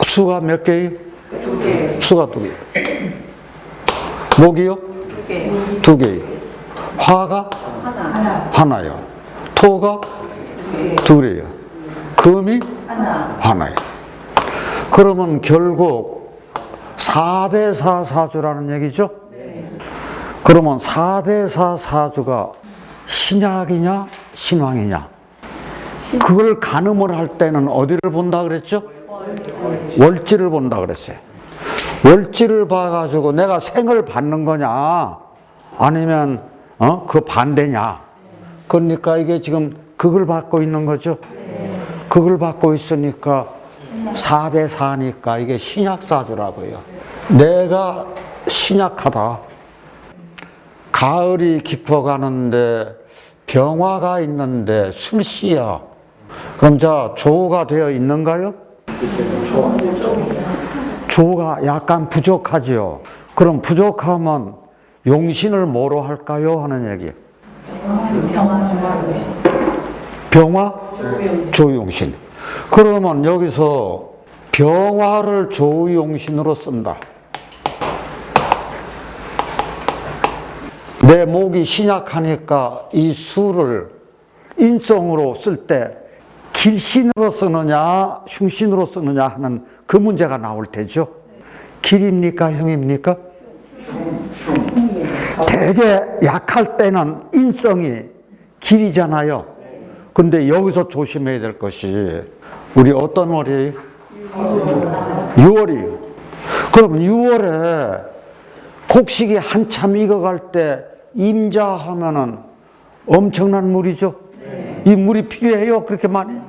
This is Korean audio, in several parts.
수가 몇 개예요? 2개. 수가 2개. 목이요? 2개. 2개예요. 화가? 하나요. 토가? 2개예요. 금이? 하나예요. 그러면 결국 4대4 사주라는 얘기죠? 그러면 4대4 사주가 신약이냐 신왕이냐, 그걸 가늠을 할 때는 어디를 본다 그랬죠? 월지를 본다 그랬어요. 월지를 봐가지고 내가 생을 받는 거냐 아니면 그 반대냐, 그러니까 이게 지금 극을 받고 있는 거죠. 극을 받고 있으니까 4대4니까 이게 신약사주라고요. 내가 신약하다. 가을이 깊어가는데 병화가 있는데 술씨야. 그럼 자, 조가 되어 있는가요? 조가 약간 부족하지요. 그럼 부족하면 용신을 뭐로 할까요? 하는 얘기. 병화? 조용신. 그러면 여기서 병화를 조용신으로 쓴다. 내 목이 신약하니까 이 수를 인성으로 쓸 때 길신으로 쓰느냐 흉신으로 쓰느냐 하는 그 문제가 나올 테죠. 길입니까 흉입니까? 되게 약할 때는 인성이 길이잖아요. 근데 여기서 조심해야 될 것이, 우리 어떤 월이에요? 6월이에요. 그럼 6월에 곡식이 한참 익어갈 때 임자하면은 엄청난 물이죠. 이 물이 필요해요? 그렇게 많이?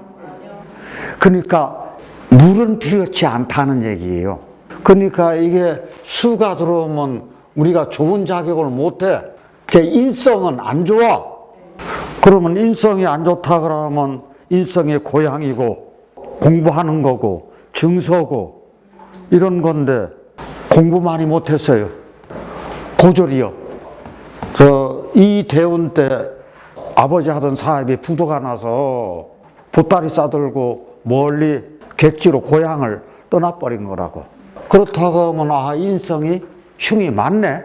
그러니까 물은 필요치 않다는 얘기예요. 그러니까 이게 수가 들어오면 우리가 좋은 자격을 못해. 인성은 안 좋아. 그러면 인성이 안 좋다 그러면 인성이 고향이고 공부하는 거고 증서고 이런 건데 공부 많이 못했어요. 고졸이요. 이 대운 때 아버지 하던 사업이 부도가 나서 보따리 싸들고 멀리 객지로 고향을 떠나버린 거라고. 그렇다고 하면 인성이 흉이 많네.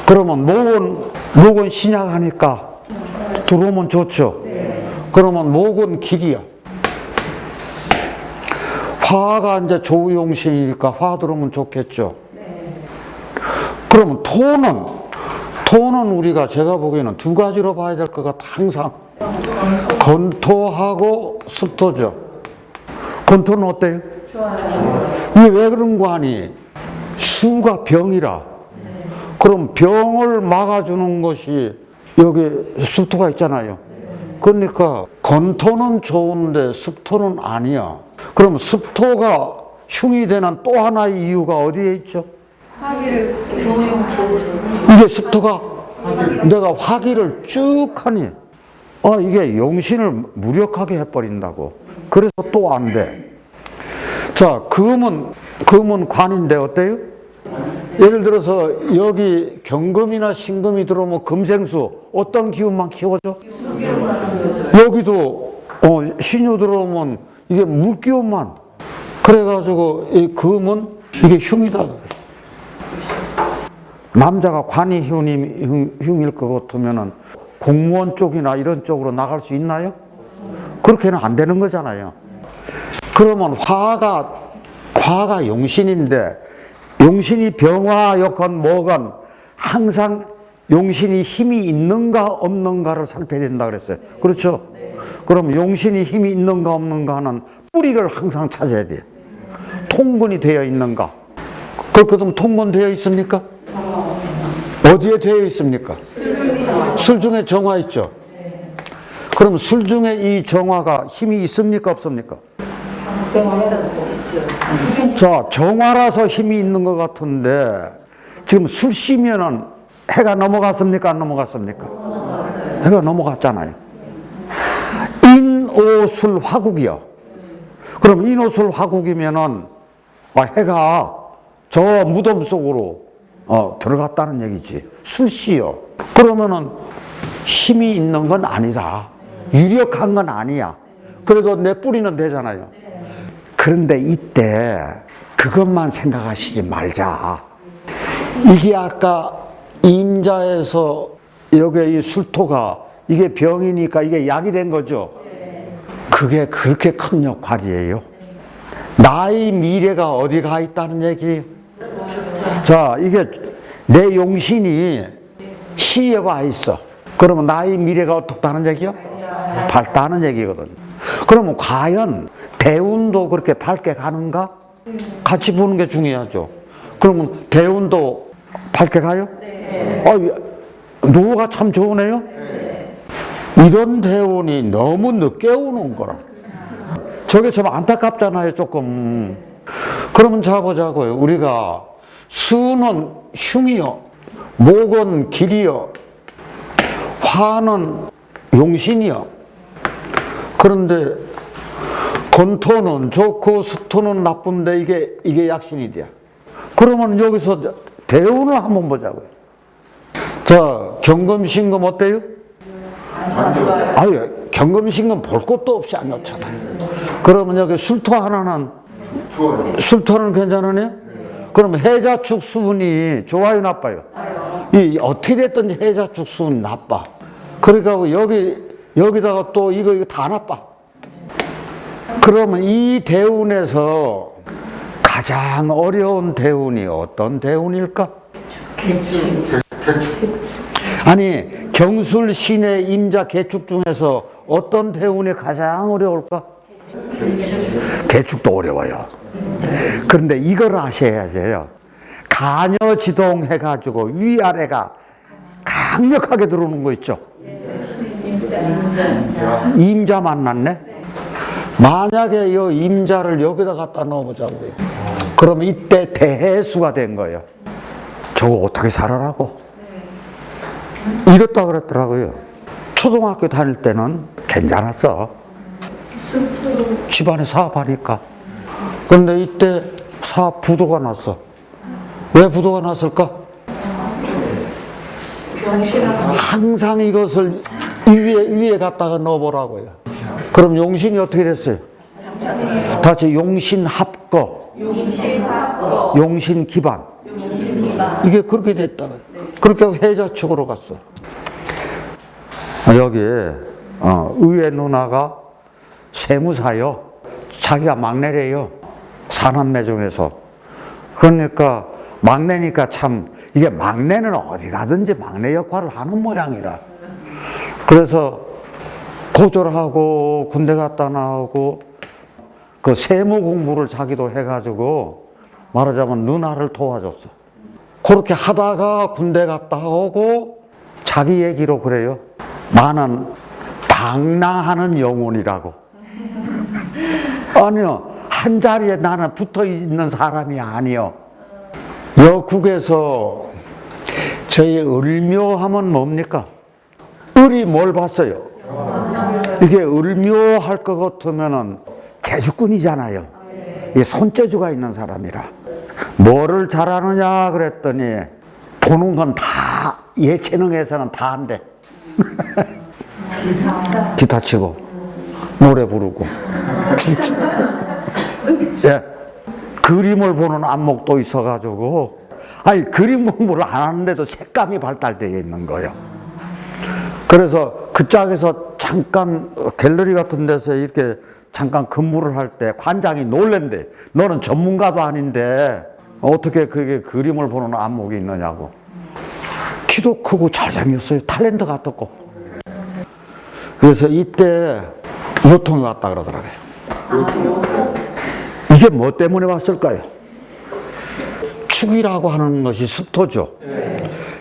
그러면 목은 신약하니까 들어오면 좋죠. 그러면 목은 길이야. 화가 이제 조용신이니까 화 들어오면 좋겠죠. 그러면 토는 우리가 제가 보기에는 두 가지로 봐야 될 것 같아. 항상 건토하고 습토죠. 건토는 어때요? 좋아요. 이게 왜 그런 거 아니? 수가 병이라. 그럼 병을 막아주는 것이 여기 습토가 있잖아요. 그러니까 건토는 좋은데 습토는 아니야. 그럼 습토가 흉이 되는 또 하나의 이유가 어디에 있죠? 이게 습토가 내가 화기를 쭉 하니 이게 용신을 무력하게 해버린다고. 그래서 또 안 돼. 자, 금은 관인데 어때요? 예를 들어서 여기 경금이나 신금이 들어오면 금생수 어떤 기운만 키워줘? 여기도 신유 들어오면 이게 물기운만. 그래가지고 이 금은 이게 흉이다. 남자가 관이 흉일 것 같으면은 공무원 쪽이나 이런 쪽으로 나갈 수 있나요? 그렇게는 안 되는 거잖아요. 그러면 화가 용신인데, 용신이 병화였건 뭐건 항상 용신이 힘이 있는가 없는가를 살펴야 된다 그랬어요. 그렇죠? 그럼 용신이 힘이 있는가 없는가는 뿌리를 항상 찾아야 돼요. 통근이 되어 있는가? 그렇거든 통근 되어 있습니까? 어디에 되어 있습니까? 술 중에 정화 있죠? 그럼 술 중에 이 정화가 힘이 있습니까? 없습니까? 자, 정화라서 힘이 있는 것 같은데 지금 술 쉬면은 해가 넘어갔습니까? 안 넘어갔습니까? 해가 넘어갔잖아요. 인오술 화국이요. 그럼 인오술 화국이면은 해가 저 무덤 속으로 들어갔다는 얘기지. 술씨요. 그러면은 힘이 있는 건 아니다. 유력한 건 아니야. 그래도 내 뿌리는 되잖아요. 그런데 이때 그것만 생각하시지 말자. 이게 아까 임자에서 여기 이 술토가 이게 병이니까 이게 약이 된 거죠. 그게 그렇게 큰 역할이에요. 나의 미래가 어디 가 있다는 얘기. 자, 이게 내 용신이 시에 와 있어. 그러면 나의 미래가 어떻다는 얘기요? 밝다는 얘기거든. 그러면 과연 대운도 그렇게 밝게 가는가? 같이 보는 게 중요하죠. 그러면 대운도 밝게 가요? 노가 참 좋으네요. 이런 대운이 너무 늦게 오는 거라. 저게 좀 안타깝잖아요, 조금. 그러면 자 보자고요. 우리가 수는 흉이요, 목은 길이요, 화는 용신이요. 그런데 건토는 좋고 수토는 나쁜데 이게 약신이 돼. 그러면 여기서 대운을 한번 보자고요. 자, 경금신금 어때요? 아유, 경금신금 볼 것도 없이 안 좋잖아요. 그러면 여기 술토 하나는, 술토는 괜찮으네요? 그러면 해자축 수운이 좋아요, 나빠요? 이 어떻게 됐든지 해자축 수운이 나빠. 그러니까 여기다가 또 이거 다 나빠. 그러면 이 대운에서 가장 어려운 대운이 어떤 대운일까? 아니, 경술, 신의, 임자, 개축 중에서 어떤 대운이 가장 어려울까? 개축도 어려워요. 그런데 이걸 아셔야 돼요. 간여지동 해가지고 위아래가 강력하게 들어오는 거 있죠? 임자 만났네? 만약에 이 임자를 여기다 갖다 넣어보자고요. 그러면 이때 대해수가 된 거예요. 저거 어떻게 살아라고? 이렇다 그랬더라고요. 초등학교 다닐 때는 괜찮았어. 집안에 사업하니까. 그런데 이때 사업 부도가 났어. 왜 부도가 났을까? 항상 이것을 위에 갖다가 넣어보라고요. 그럼 용신이 어떻게 됐어요? 다시 용신합거, 용신기반. 이게 그렇게 됐다. 그렇게 하고 해자축으로 갔어. 여기 의외 누나가 세무사요. 자기가 막내래요. 사남매 중에서. 그러니까 막내니까 참, 이게 막내는 어디 가든지 막내 역할을 하는 모양이라. 그래서 고졸하고 군대 갔다 나오고 그 세무 공부를 자기도 해가지고 말하자면 누나를 도와줬어. 그렇게 하다가 군대 갔다 오고 자기 얘기로 그래요. 나는 방랑하는 영혼이라고. 아니요, 한 자리에 나는 붙어 있는 사람이 아니요. 여국에서 저희 을묘하면 뭡니까? 을이 뭘 봤어요? 이게 을묘할 것 같으면은 재주꾼이잖아요. 이 손재주가 있는 사람이라. 뭐를 잘하느냐 그랬더니 보는 건 다 예체능에서는 다 한대. 기타 치고 노래 부르고 춤추고. 예. 그림을 보는 안목도 있어가지고, 아니 그림 공부를 안 하는데도 색감이 발달되어 있는 거예요. 그래서 그 짝에서 잠깐 갤러리 같은 데서 이렇게 잠깐 근무를 할 때 관장이 놀랜대. 너는 전문가도 아닌데 어떻게 그게 그림을 보는 안목이 있느냐고. 키도 크고 잘생겼어요. 탤런트 같았고. 그래서 이때 요통이 왔다 그러더라고요. 이게 뭐 때문에 왔을까요? 축이라고 하는 것이 습토죠.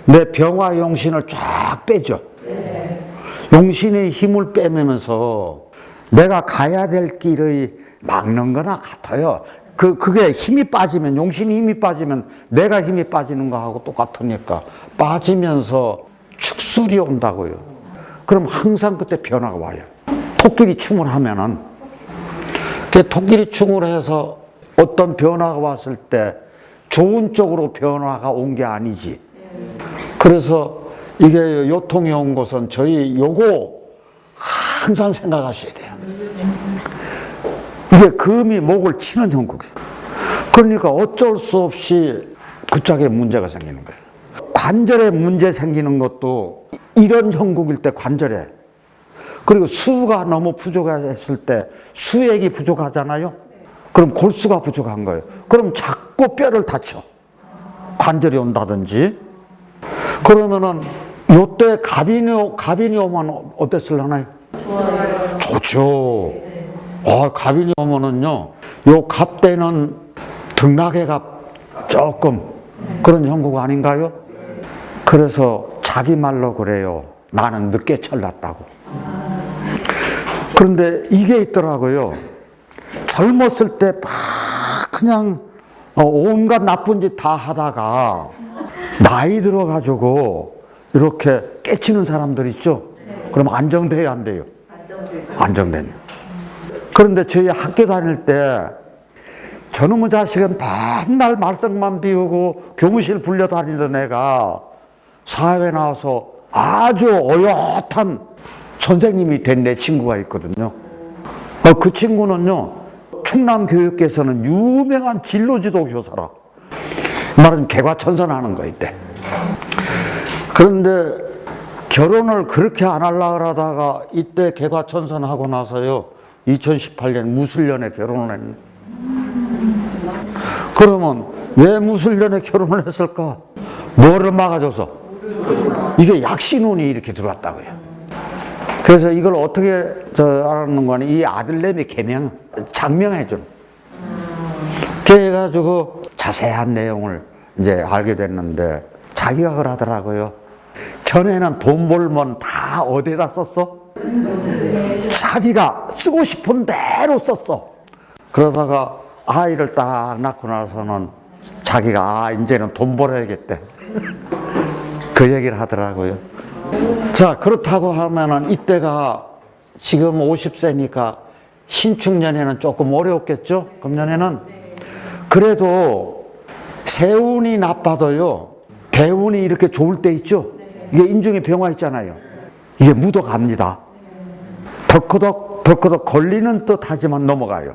내 병화 용신을 쫙 빼죠. 용신의 힘을 빼면서 내가 가야 될 길을 막는 거나 같아요. 그게 힘이 빠지면, 용신이 힘이 빠지면 내가 힘이 빠지는 거하고 똑같으니까 빠지면서 축술이 온다고요. 그럼 항상 그때 변화가 와요. 토끼리 춤을 하면은, 토끼리 춤을 해서 어떤 변화가 왔을 때 좋은 쪽으로 변화가 온 게 아니지. 그래서 이게 요통이 온 것은 저희 요거 항상 생각하셔야 돼요. 이게 금이 목을 치는 형국이에요. 그러니까 어쩔 수 없이 그쪽에 문제가 생기는 거예요. 관절에 문제 생기는 것도 이런 형국일 때 관절에, 그리고 수가 너무 부족했을 때 수액이 부족하잖아요. 그럼 골수가 부족한 거예요. 그럼 자꾸 뼈를 다쳐. 관절이 온다든지. 그러면은 요때 갑인이 오면 어땠을라나요? 좋아요. 좋죠. 갑인이 오면은요, 요 갑 때는 등락해가 조금 그런 형국 아닌가요? 그래서 자기 말로 그래요. 나는 늦게 철났다고. 그런데 이게 있더라고요. 젊었을 때 막 그냥 온갖 나쁜 짓 다 하다가 나이 들어가지고 이렇게 깨치는 사람들 있죠? 그럼 안정돼야 안 돼요? 안정돼요. 그런데 저희 학교 다닐 때 저놈의 자식은 맨날 말썽만 피우고 교무실 불려다니던 애가 사회 나와서 아주 어엿한 선생님이 된 내 친구가 있거든요. 그 친구는요, 충남교육계에서는 유명한 진로지도 교사라. 말하자면 개과천선하는 거 이때. 그런데 결혼을 그렇게 안 하려고 하다가 이때 개과천선하고 나서요, 2018년 무술년에 결혼을 했네. 그러면 왜 무술년에 결혼을 했을까? 뭐를 막아줘서? 이게 약신운이 이렇게 들어왔다고요. 그래서 이걸 어떻게 알았는 거는 이 아들내미 장명해준. 그래가지고 자세한 내용을 이제 알게 됐는데 자기가 그러더라고요. 전에는 돈 벌면 다 어디다 썼어? 자기가 쓰고 싶은 대로 썼어. 그러다가 아이를 딱 낳고 나서는 자기가 이제는 돈 벌어야겠대. 그 얘기를 하더라고요. 자, 그렇다고 하면은 이때가 지금 50세니까 신축년에는 조금 어려웠겠죠? 금년에는. 그래도 세운이 나빠도요, 대운이 이렇게 좋을 때 있죠? 이게 인중에 병화 있잖아요. 이게 묻어갑니다. 덜커덕 걸리는 듯 하지만 넘어가요.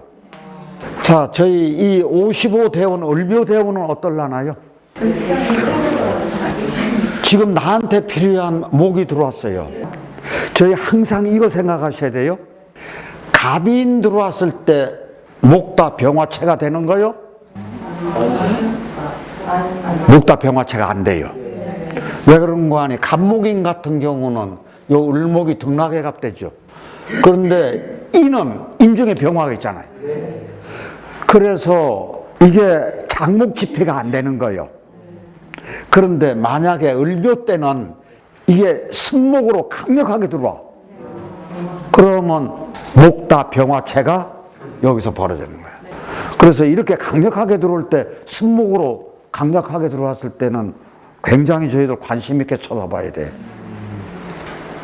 자, 저희 이 55대운, 을묘대운은 어떨라나요? 지금 나한테 필요한 목이 들어왔어요. 저희 항상 이거 생각하셔야 돼요. 갑인 들어왔을 때 목다 병화체가 되는 거요? 목다 병화체가 안 돼요. 왜 그런 거 아니? 갑목인 같은 경우는 요 을목이 등락해 갑되죠. 그런데 이는 인중에 병화가 있잖아요. 그래서 이게 장목 집회가 안 되는 거예요. 그런데 만약에 을묘 때는 이게 승목으로 강력하게 들어와. 그러면 목다 병화체가 여기서 벌어지는 거예요. 그래서 이렇게 강력하게 들어올 때, 승목으로 강력하게 들어왔을 때는 굉장히 저희들 관심 있게 쳐다봐야 돼.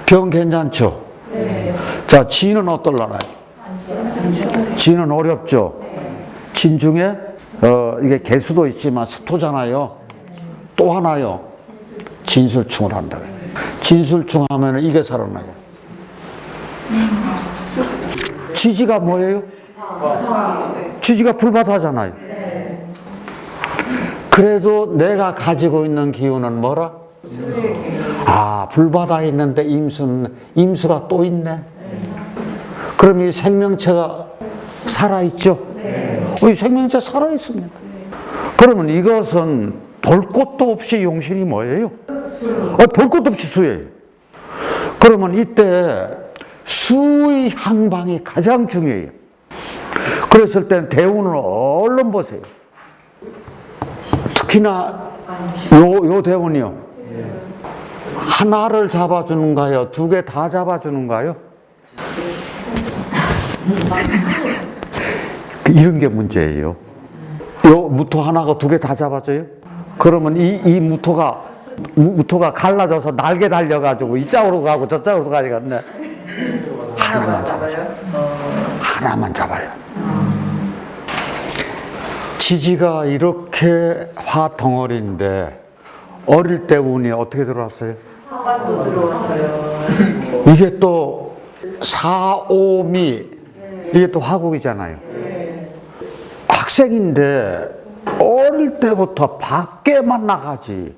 병 괜찮죠? 네. 자, 진은 어떨라나요? 진은 어렵죠? 진 중에 이게 개수도 있지만 습토잖아요. 또 하나요. 진술충을 한다고요. 진술충 하면 이게 살아나요. 지지가 뭐예요? 지지가 불바다잖아요. 그래도 내가 가지고 있는 기운은 뭐라? 불바다에 있는데 임수가 또 있네. 그럼 이 생명체가 살아있죠? 이 생명체 살아있습니다. 그러면 이것은 볼 것도 없이 용신이 뭐예요? 볼 것도 없이 수예요. 그러면 이때 수의 향방이 가장 중요해요. 그랬을 땐 대운을 얼른 보세요. 특히나 요 대운이요. 하나를 잡아주는가요? 두 개 다 잡아주는가요? 이런 게 문제예요. 요 무토 하나가 두 개 다 잡아줘요? 그러면 이 무토가 갈라져서 날개 달려가지고 이쪽으로 가고 저쪽으로 가지겠네. 하나만 잡아줘요. 하나만 잡아요. 지지가 이렇게 화 덩어리인데 어릴 때 운이 어떻게 들어왔어요? 사관도 들어왔어요. 이게 또 사오미, 이게 또 화국이잖아요. 학생인데 어릴 때부터 밖에만 나가지.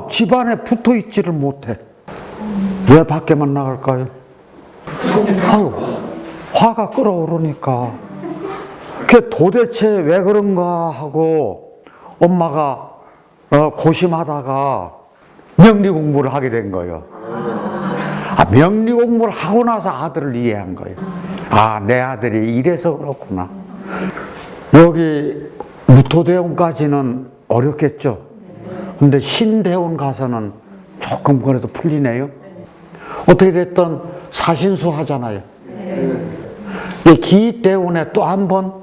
집안에 붙어 있지를 못해. 왜 밖에만 나갈까요? 아유, 화가 끓어오르니까. 그게 도대체 왜 그런가 하고 엄마가 고심하다가 명리 공부를 하게 된 거예요. 명리 공부를 하고 나서 아들을 이해한 거예요. 내 아들이 이래서 그렇구나. 여기 무토대원까지는 어렵겠죠. 근데 신대원 가서는 조금 그래도 풀리네요. 어떻게 됐든 사신수 하잖아요. 기대원에 또 한 번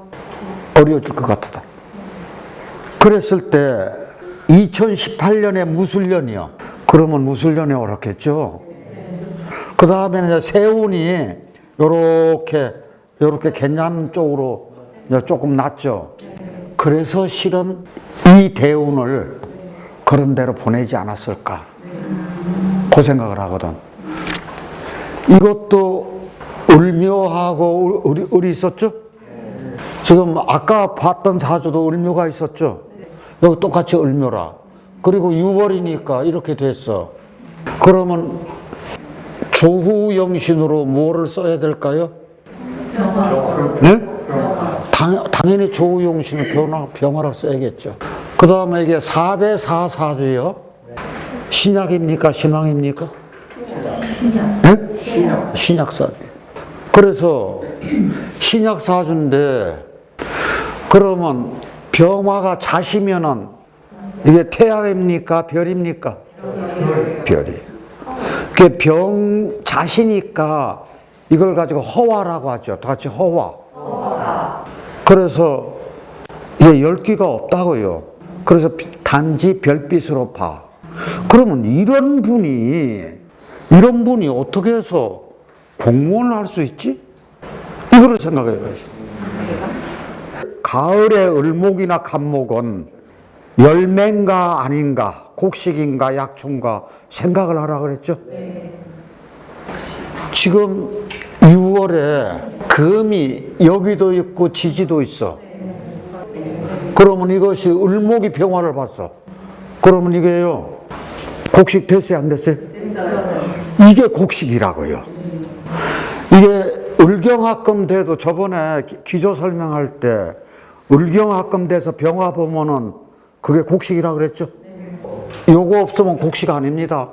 어려워질 것 같다. 그랬을 때 2018년에 무술년이요. 그러면 무술년이 어렵겠죠. 그 다음에는 세운이 요렇게 괜찮은 쪽으로 조금 낮죠. 그래서 실은 이 대운을 그런 데로 보내지 않았을까. 그 생각을 하거든. 이것도 을묘하고 을이 있었죠? 지금 아까 봤던 사주도 을묘가 있었죠? 여기 똑같이 을묘라. 그리고 6월이니까 이렇게 됐어. 그러면 조후영신으로 뭐를 써야 될까요? 네? 당연히 조후영신을 병화를 써야겠죠. 그 다음에 이게 4대 4 사주요. 신약입니까? 신왕입니까? 신약. 네? 신약 사주. 그래서 신약 사주인데 그러면 병화가 자시면은 이게 태양입니까? 별입니까? 별이. 그 병 자시니까 이걸 가지고 허화라고 하죠. 다 같이 허화. 그래서 이게 열기가 없다고요. 그래서 단지 별빛으로 봐. 그러면 이런 분이 어떻게 해서 공무원을 할 수 있지? 이거를 생각해 봐야지. 가을의 을목이나 간목은 열매인가 아닌가, 곡식인가 약초인가 생각을 하라 그랬죠? 지금 6월에 금이 여기도 있고 지지도 있어. 그러면 이것이 을목이 병화를 봤어. 그러면 이게요, 곡식 됐어요, 안 됐어요? 이게 곡식이라고요. 이게 을경합금 돼도 저번에 기조 설명할 때 을경합금 돼서 병화 보면은 그게 곡식이라 그랬죠? 요거 없으면 곡식 아닙니다.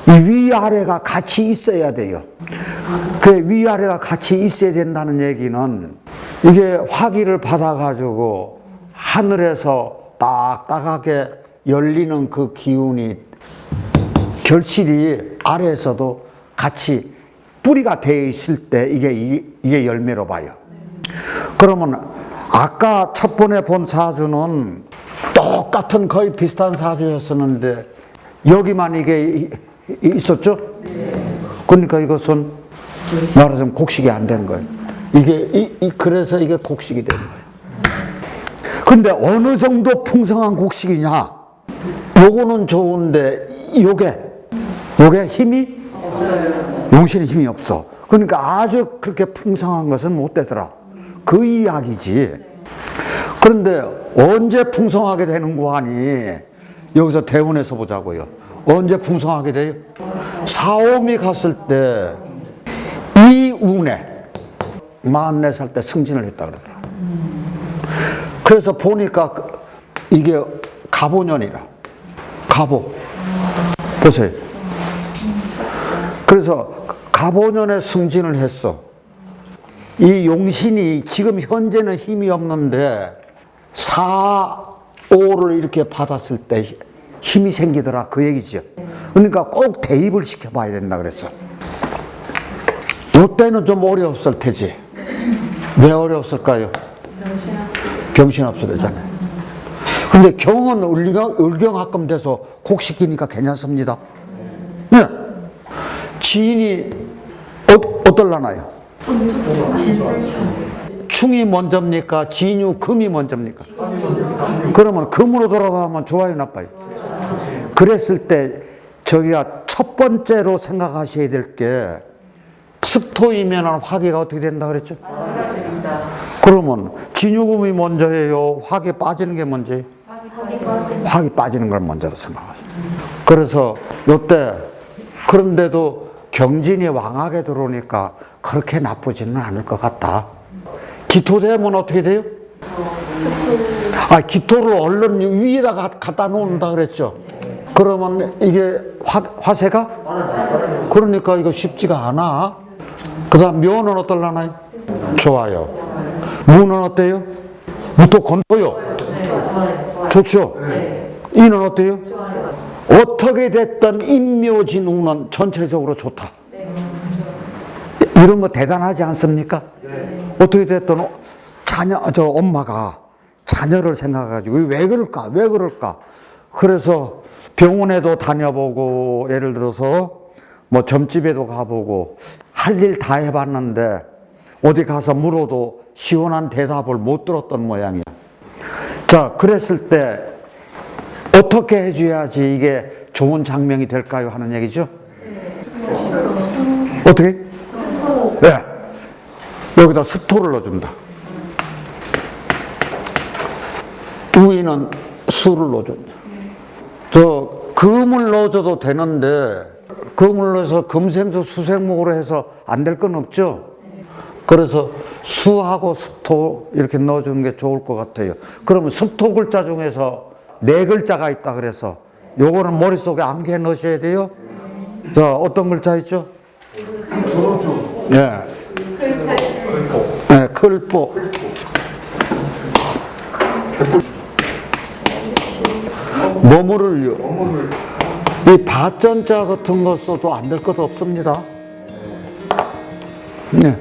이 위아래가 같이 있어야 돼요. 그 위아래가 같이 있어야 된다는 얘기는 이게 화기를 받아가지고 하늘에서 딱딱하게 열리는 그 기운이 결실이 아래에서도 같이 뿌리가 되어 있을 때 이게 열매로 봐요. 그러면 아까 첫 번에 본 사주는 똑같은 거의 비슷한 사주였었는데 여기만 이게 있었죠? 그러니까 이것은 말하자면 곡식이 안 된 거예요. 그래서 이게 곡식이 된 거예요. 근데 어느 정도 풍성한 곡식이냐? 요거는 좋은데 요게 힘이 없어요. 용신의 힘이 없어. 그러니까 아주 그렇게 풍성한 것은 못 되더라. 그 이야기지. 그런데 언제 풍성하게 되는 거 하니? 여기서 대운에서 보자고요. 언제 풍성하게 돼요? 사오미 갔을 때 이 운에 44살 때 승진을 했다 그러더라. 그래서 보니까 이게 갑오년이라. 갑오. 보세요. 그래서 갑오년에 승진을 했어. 이 용신이 지금 현재는 힘이 없는데 4,5를 이렇게 받았을 때 힘이 생기더라 그 얘기죠. 그러니까 꼭 대입을 시켜봐야 된다 그랬어. 이때는 좀 어려웠을 테지. 왜 어려웠을까요? 병신합수 되잖아요. 근데 경은 을경합금 돼서 곡식이니까 괜찮습니다. 네. 지인이 어떨라나요? 충이 먼저입니까? 진유, 금이 먼저입니까? 그러면 금으로 돌아가면 좋아요, 나빠요? 그랬을 때 저기가 첫 번째로 생각하셔야 될 게 습토이면 화기가 어떻게 된다 그랬죠? 그러면 진유금이 먼저예요? 화기 빠지는 게 먼저예요? 화기 빠지는 걸 먼저 생각하세요. 그래서 요때 그런데도 경진이 왕하게 들어오니까 그렇게 나쁘지는 않을 것 같다. 기토되면 어떻게 돼요? 기토를 얼른 위에다가 갖다 놓는다 그랬죠. 그러면 이게 화세가? 그러니까 이거 쉽지가 않아. 그 다음 묘는 어떨라나요? 좋아요. 무는 어때요? 무토 건토요? 좋죠? 이는 어때요? 어떻게 됐든 인묘진우는 전체적으로 좋다. 이런 거 대단하지 않습니까? 어떻게 됐든 엄마가 자녀를 생각해가지고 왜 그럴까? 그래서 병원에도 다녀보고 예를 들어서 뭐 점집에도 가보고 할 일 다 해봤는데 어디 가서 물어도 시원한 대답을 못 들었던 모양이야. 자, 그랬을 때 어떻게 해줘야지 이게 좋은 장면이 될까요? 하는 얘기죠. 어떻게? 네. 여기다 습토를 넣어준다. 우위는 수를 넣어준다. 금을 넣어줘도 되는데 금을 넣어서 금생수 수생목으로 해서 안 될 건 없죠. 그래서 수하고 습토 이렇게 넣어주는 게 좋을 것 같아요. 그러면 습토 글자 중에서 4글자가 있다 그래서 요거는 머릿속에 암기해 넣으셔야 돼요. 자, 어떤 글자 있죠? 예. 네, 클보. 머무를요. 이 바전자 같은 거 써도 안 될 것도 없습니다. 네.